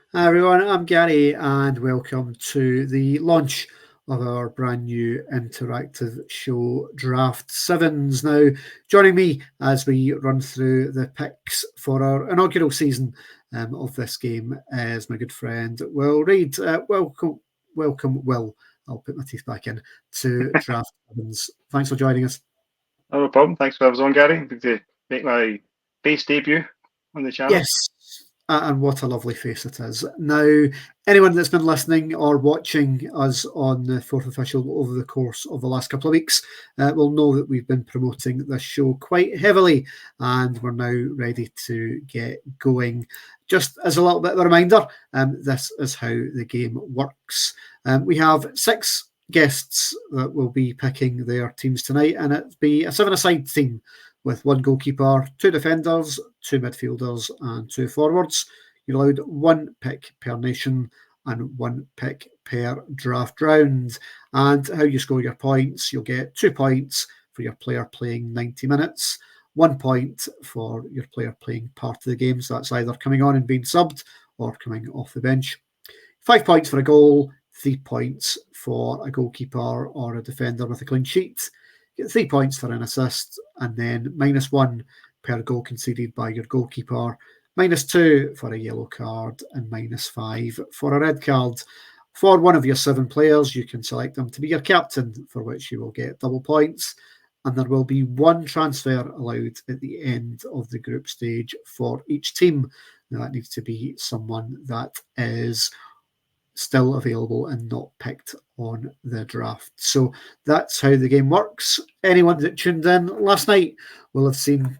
Hi everyone, I'm Gary and welcome to the launch of our brand new interactive show Draft Sevens. Now, joining me as we run through the picks for our inaugural season of this game is my good friend Will Reid. Welcome, Will. I'll put my teeth back in to Draft Sevens. Thanks for joining us. No problem. Thanks for having us on, Gary. Good to make my base debut on the channel. Yes, and what a lovely face it is. Now, anyone that's been listening or watching us on the Fourth Official over the course of the last couple of weeks will know that we've been promoting this show quite heavily, and we're now ready to get going. Just as a little bit of a reminder, this is how the game works. We have 6 guests that will be picking their teams tonight, and it'll be a 7-a-side team with 1 goalkeeper, 2 defenders, 2 midfielders and 2 forwards. You're allowed 1 pick per nation and 1 pick per draft round. And how you score your points, you'll get 2 points for your player playing 90 minutes, 1 point for your player playing part of the game, so that's either coming on and being subbed or coming off the bench. 5 points for a goal, 3 points for a goalkeeper or a defender with a clean sheet. Get 3 points for an assist, and then -1 per goal conceded by your goalkeeper, -2 for a yellow card, and -5 for a red card. For one of your 7 players, you can select them to be your captain, for which you will get double points, and there will be 1 transfer allowed at the end of the group stage for each team. Now, that needs to be someone that is still available and not picked on the draft. So that's how the game works. Anyone that tuned in last night will have seen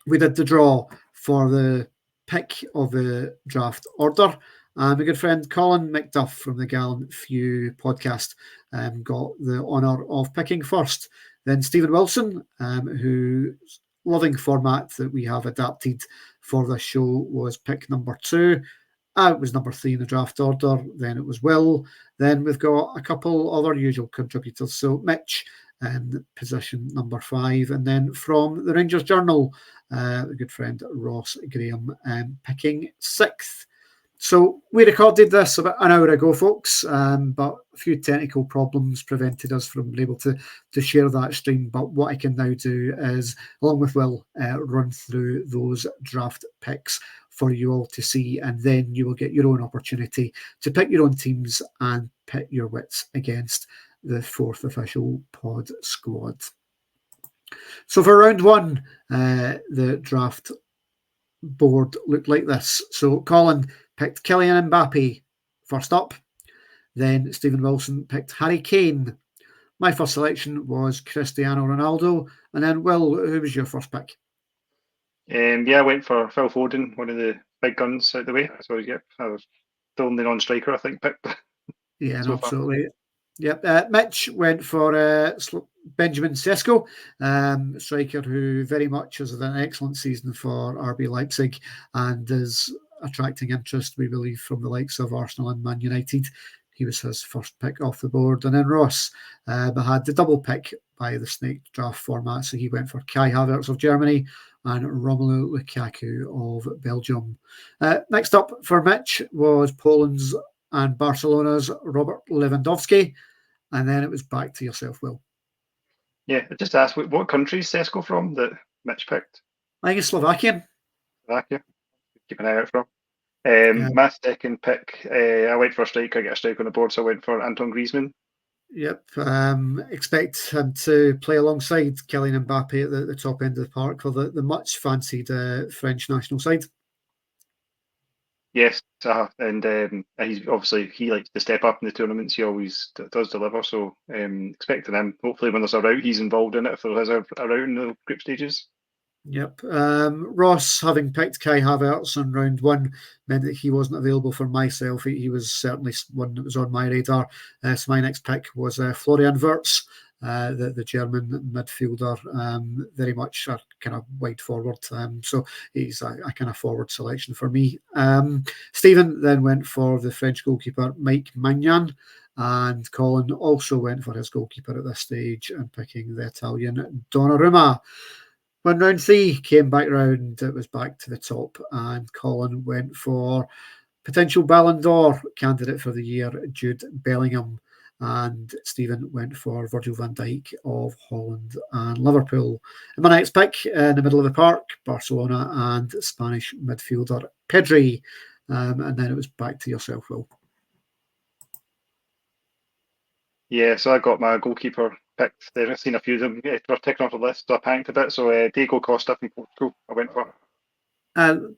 we did the draw for the pick of the draft order. My good friend Colin McDuff from the Gallant Few podcast got the honour of picking first. Then Stephen Wilson, whose loving format that we have adapted for this show, was pick number 2. It was number 3 in the draft order. Then it was Will. Then we've got a couple other usual contributors. So Mitch in position number 5. And then from the Rangers Journal, the good friend Ross Graham picking 6th. So we recorded this about an hour ago, folks, but a few technical problems prevented us from being able to share that stream. But what I can now do is, along with Will, run through those draft picks for you all to see, and then you will get your own opportunity to pick your own teams and pit your wits against the Fourth Official pod squad. So for round 1, the draft board looked like this. So Colin picked Kylian Mbappe first up. Then Stephen Wilson picked Harry Kane. My first selection was Cristiano Ronaldo. And then, Will, who was your first pick? I went for Phil Foden, one of the big guns out the way. So yeah, I was the only non-striker I think picked. Yeah, so absolutely. Yep. Mitch went for Benjamin Sesko, striker who very much has had an excellent season for RB Leipzig and is attracting interest, we believe, from the likes of Arsenal and Man United. He was his first pick off the board. And then Ross had the double pick by the snake draft format. So he went for Kai Havertz of Germany and Romelu Lukaku of Belgium. Next up for Mitch was Poland's and Barcelona's Robert Lewandowski. And then it was back to yourself, Will. Yeah, I just asked, what country is Sesko from that Mitch picked? I think it's Slovakian. Slovakia. Keep an eye out for him. My second pick, I went for a striker. I get a strike on the board, so I went for Antoine Griezmann. Yep. Expect him to play alongside Kylian Mbappe at the top end of the park for the much fancied French national side. Yes, and he's obviously he likes to step up in the tournaments. He always does deliver. So expecting him. Hopefully, when there's a rout, he's involved in it. If there's a rout in the group stages. Yep. Ross, having picked Kai Havertz in round 1, meant that he wasn't available for myself. He was certainly one that was on my radar. So my next pick was Florian Wirtz, the German midfielder, very much a kind of wide forward. So he's a kind of forward selection for me. Stephen then went for the French goalkeeper Mike Maignan, and Colin also went for his goalkeeper at this stage and picking the Italian Donnarumma. When round 3 came back round, it was back to the top, and Colin went for potential Ballon d'Or candidate for the year, Jude Bellingham. And Stephen went for Virgil van Dijk of Holland and Liverpool. And my next pick, in the middle of the park, Barcelona and Spanish midfielder Pedri. And then it was back to yourself, Will. Yeah, so I got my goalkeeper picked there. I've seen a few of them were ticking off the list, so I panicked a bit. So Diego Costa from Portugal, I went for.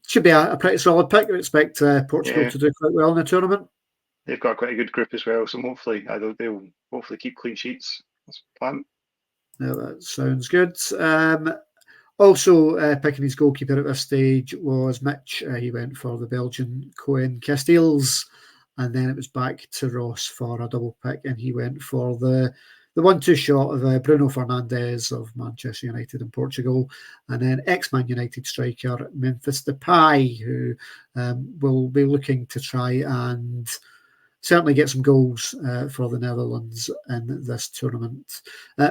Should be a pretty solid pick. I expect Portugal to do quite well in the tournament. They've got quite a good group as well, so hopefully they'll hopefully keep clean sheets. That's the plan. Yeah, that sounds good. Also picking his goalkeeper at this stage was Mitch. He went for the Belgian Cohen Casteels, and then it was back to Ross for a double pick, and he went for the 1-2 shot of Bruno Fernandes of Manchester United in Portugal, and then ex-Man United striker Memphis Depay, who will be looking to try and certainly get some goals for the Netherlands in this tournament.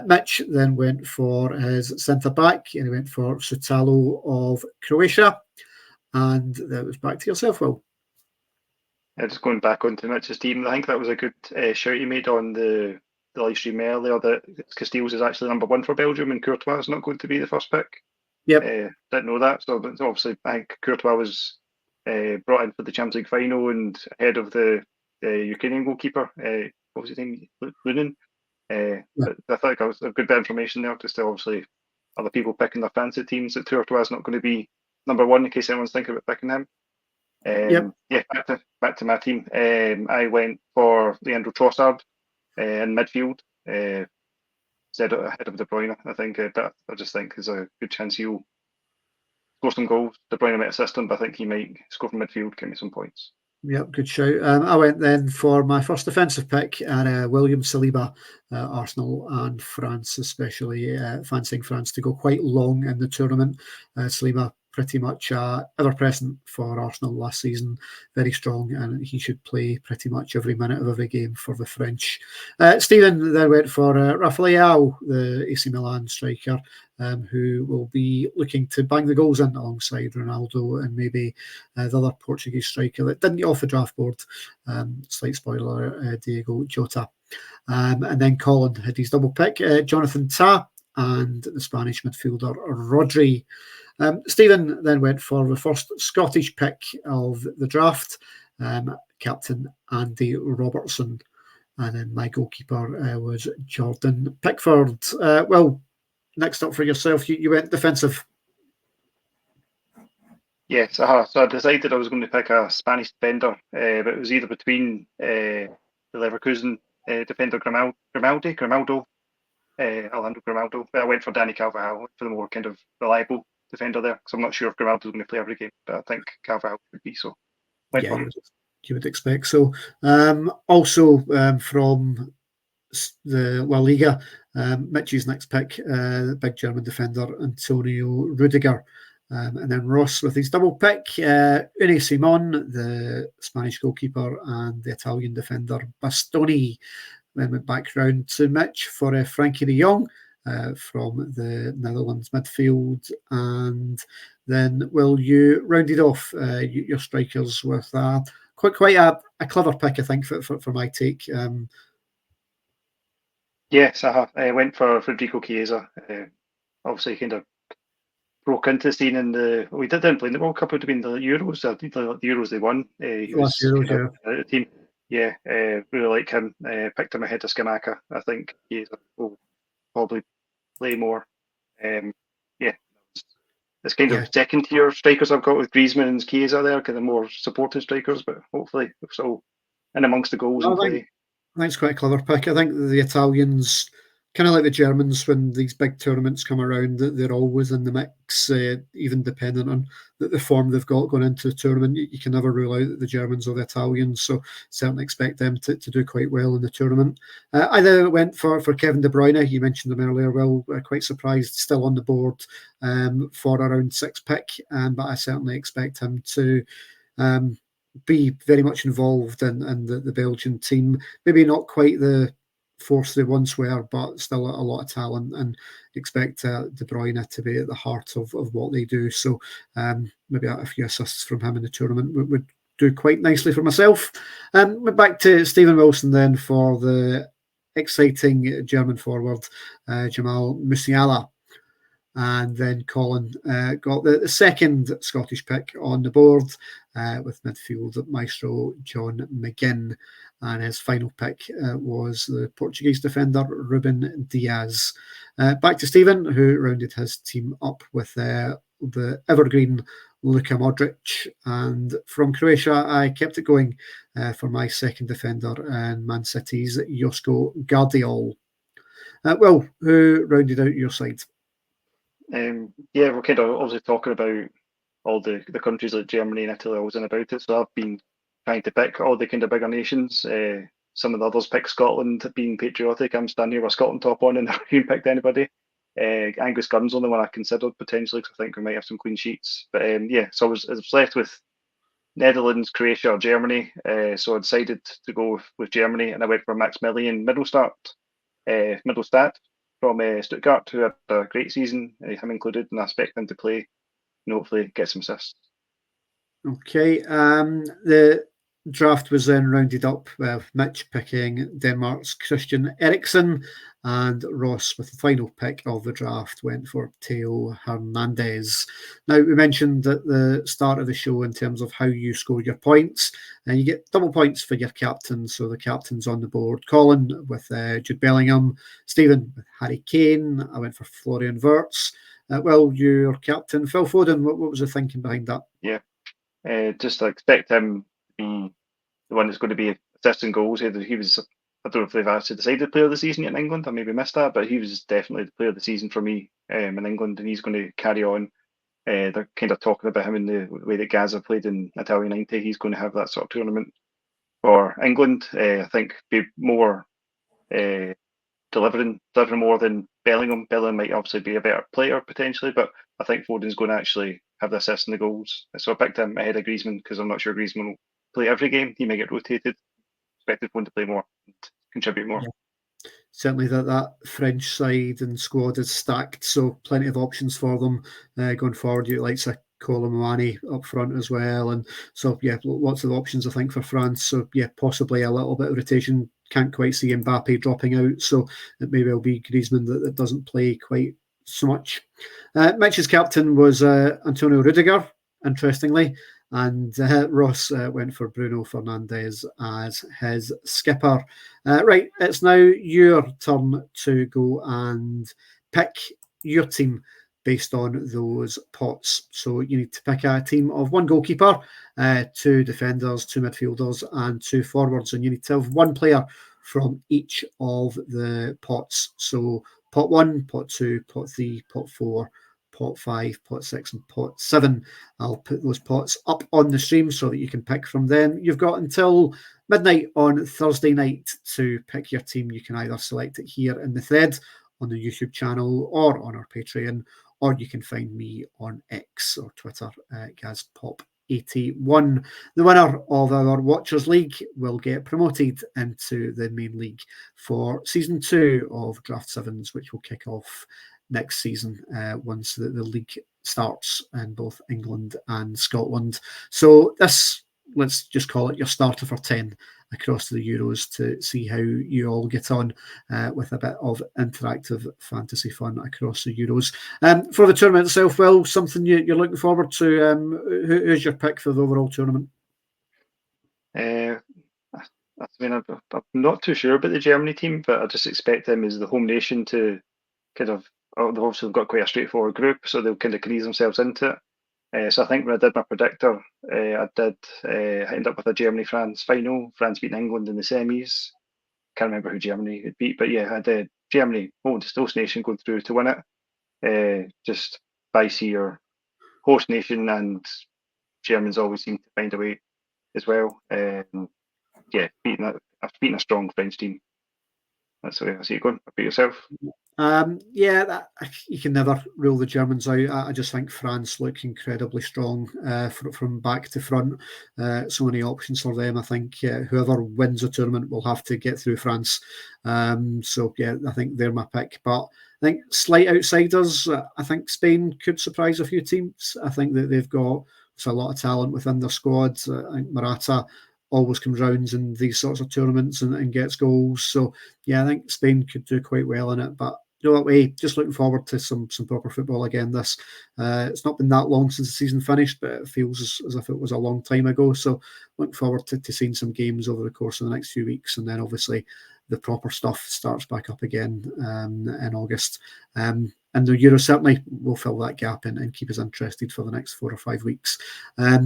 Mitch then went for his centre-back, and he went for Sutalo of Croatia, and that was back to yourself, Will. Just going back onto Mitch's team, I think that was a good shout he made on the live stream earlier, that Casteels is actually number 1 for Belgium and Courtois is not going to be the first pick. Yep. Didn't know that. So but obviously I think Courtois was brought in for the Champions League final and ahead of the Ukrainian goalkeeper. What was his name? Lunin. But I thought that was a good bit of information there, just to obviously other people picking their fancy teams, that Courtois is not going to be number 1 in case anyone's thinking about picking him. Yeah, back to my team. I went for Leandro Trossard in midfield, ahead of De Bruyne. I think, but I just think there's a good chance he'll score some goals. De Bruyne might assist him, but I think he might score from midfield, give me some points. Yep, good shout. I went then for my first defensive pick, and William Saliba, Arsenal and France, especially fancying France to go quite long in the tournament. Saliba pretty much ever present for Arsenal last season, very strong, and he should play pretty much every minute of every game for the French. Stephen then went for Rafael, the AC Milan striker, who will be looking to bang the goals in alongside Ronaldo and maybe the other Portuguese striker that didn't get off the draft board. Slight spoiler, Diego Jota. And then Colin had his double pick, Jonathan Tah, and the Spanish midfielder Rodri. Stephen then went for the first Scottish pick of the draft, Captain Andy Robertson. And then my goalkeeper was Jordan Pickford. Well, next up for yourself, you went defensive. Yes, so I decided I was going to pick a Spanish defender, but it was either between the Leverkusen defender Orlando Grimaldo, but I went for Danny Carvajal for the more kind of reliable defender there, because I'm not sure if Grimaldo's going to play every game, but I think Carvajal would be, so you would expect so. Also from the La Liga, Mitch's next pick, the big German defender Antonio Rudiger. And then Ross with his double pick, Unai Simon, the Spanish goalkeeper, and the Italian defender Bastoni. Then went back round to Mitch for Frankie de Jong from the Netherlands midfield. And then, Will, you rounded off your strikers with quite a clever pick, I think, for my take. Yes, I went for Federico Chiesa. Obviously, kind of broke into the scene in we didn't play in the World Cup. It would have been the Euros. I think the Euros they won. He was Euros, the team. Yeah, really like him. Picked him ahead of Skamaka. I think he will probably play more. It's kind of second tier strikers I've got with Griezmann and Chiesa there, kind of more supporting strikers, but hopefully so in amongst the goals and play. I think it's quite a clever pick. I think the Italians, kind of like the Germans, when these big tournaments come around, they're always in the mix, even depending on the form they've got going into the tournament. You can never rule out the Germans or the Italians, so certainly expect them to do quite well in the tournament. I then went for Kevin De Bruyne. You mentioned him earlier. Well, quite surprised, still on the board for a round 6 pick, but I certainly expect him to be very much involved in the Belgian team. Maybe not quite the force they once were, but still a lot of talent, and expect De Bruyne to be at the heart of what they do. So maybe a few assists from him in the tournament would do quite nicely for myself. Back to Stephen Wilson then for the exciting German forward, Jamal Musiala. And then Colin got the second Scottish pick on the board with midfield maestro John McGinn. And his final pick was the Portuguese defender Ruben Diaz. Back to Stephen, who rounded his team up with the evergreen Luka Modric. And from Croatia, I kept it going for my second defender and Man City's Josko Gvardiol. Will, who rounded out your side? We're kind of obviously talking about all the countries like Germany and Italy always in about it. So I've been trying to pick all the kind of bigger nations. Some of the others pick Scotland, being patriotic. I'm standing here with Scotland top on and never even picked anybody. Angus Gunn's the only one I considered potentially because I think we might have some clean sheets. But so I was left with Netherlands, Croatia, or Germany. So I decided to go with Germany, and I went for Maximilian Mittelstadt from Stuttgart, who had a great season, him included, and I expect him to play and hopefully get some assists. Okay, the draft was then rounded up with Mitch picking Denmark's Christian Eriksen, and Ross, with the final pick of the draft, went for Theo Hernandez. Now, we mentioned at the start of the show in terms of how you score your points, and you get double points for your captain. So the captain's on the board. Colin with Jude Bellingham, Stephen with Harry Kane. I went for Florian Wirtz. Well, your captain, Phil Foden, what was the thinking behind that? Yeah, just expect him to be the one that's going to be assisting goals. He was, I don't know if they've actually decided player of the season yet in England. I maybe missed that, but he was definitely the player of the season for me in England, and he's going to carry on. They're kind of talking about him in the way that Gaza played in Italia 90. He's going to have that sort of tournament for England. I think be more delivering more than Bellingham. Bellingham might obviously be a better player potentially, but I think Foden's going to actually have the assists and the goals. So I picked him ahead of Griezmann because I'm not sure Griezmann will play every game. He may get rotated. Expected Foden to play more and contribute more. Yeah. Certainly that French side and squad is stacked, so plenty of options for them going forward. You like Kolo Muani up front as well, and so lots of options I think for France. So possibly a little bit of rotation. Can't quite see Mbappe dropping out, so it may well be Griezmann that doesn't play quite so much. Mitch's captain was Antonio Rudiger, interestingly, and Ross went for Bruno Fernandes as his skipper. Right, it's now your turn to go and pick your team based on those pots. So you need to pick a team of one goalkeeper, 2 defenders, 2 midfielders, and 2 forwards, and you need to have one player from each of the pots. So pot 1, pot 2, pot 3, pot 4, pot 5, pot 6, and pot 7. I'll put those pots up on the stream so that you can pick from them. You've got until midnight on Thursday night to pick your team. You can either select it here in the thread on the YouTube channel or on our Patreon, or you can find me on X or Twitter, GazPop81. The winner of our Watchers League will get promoted into the main league for season 2 of Draft Sevens, which will kick off next season once the league starts in both England and Scotland. So this, let's just call it your starter for 10 across the Euros to see how you all get on with a bit of interactive fantasy fun across the Euros. For the tournament itself, Will, something you're looking forward to? Who's your pick for the overall tournament? I mean, I'm not too sure about the Germany team, but I just expect them as the home nation to kind of, they've obviously got quite a straightforward group, so they'll kind of ease themselves into it. So I think when I did my predictor, I end up with a Germany-France final. France beating England in the semis. Can't remember who Germany had beat, but I had Germany, host nation, going through to win it. Just by your host nation, and Germans always seem to find a way as well. Beating a strong French team. That's the way I see it going. About yourself? You can never rule the Germans out. I just think France look incredibly strong from back to front. So many options for them. I think whoever wins the tournament will have to get through France. I think they're my pick. But I think slight outsiders. I think Spain could surprise a few teams. I think that they've got There's a lot of talent within their squad. I think Morata always comes round in these sorts of tournaments and gets goals. So yeah, I think Spain could do quite well in it. But you know what, way, just looking forward to some proper football again. It's not been that long since the season finished, but it feels as if it was a long time ago. So looking forward to seeing some games over the course of the next few weeks, and then obviously the proper stuff starts back up again in August. And the Euro certainly will fill that gap and keep us interested for the next 4 or 5 weeks.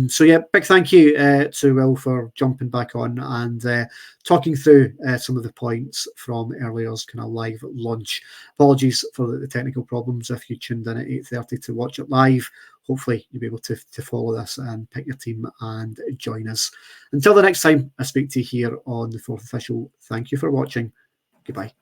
So yeah, big thank you to Will for jumping back on and talking through some of the points from earlier's kind of live launch. Apologies for the technical problems if you tuned in at 8:30 to watch it live. Hopefully you'll be able to follow this and pick your team and join us. Until the next time I speak to you here on the Fourth Official, thank you for watching. Goodbye.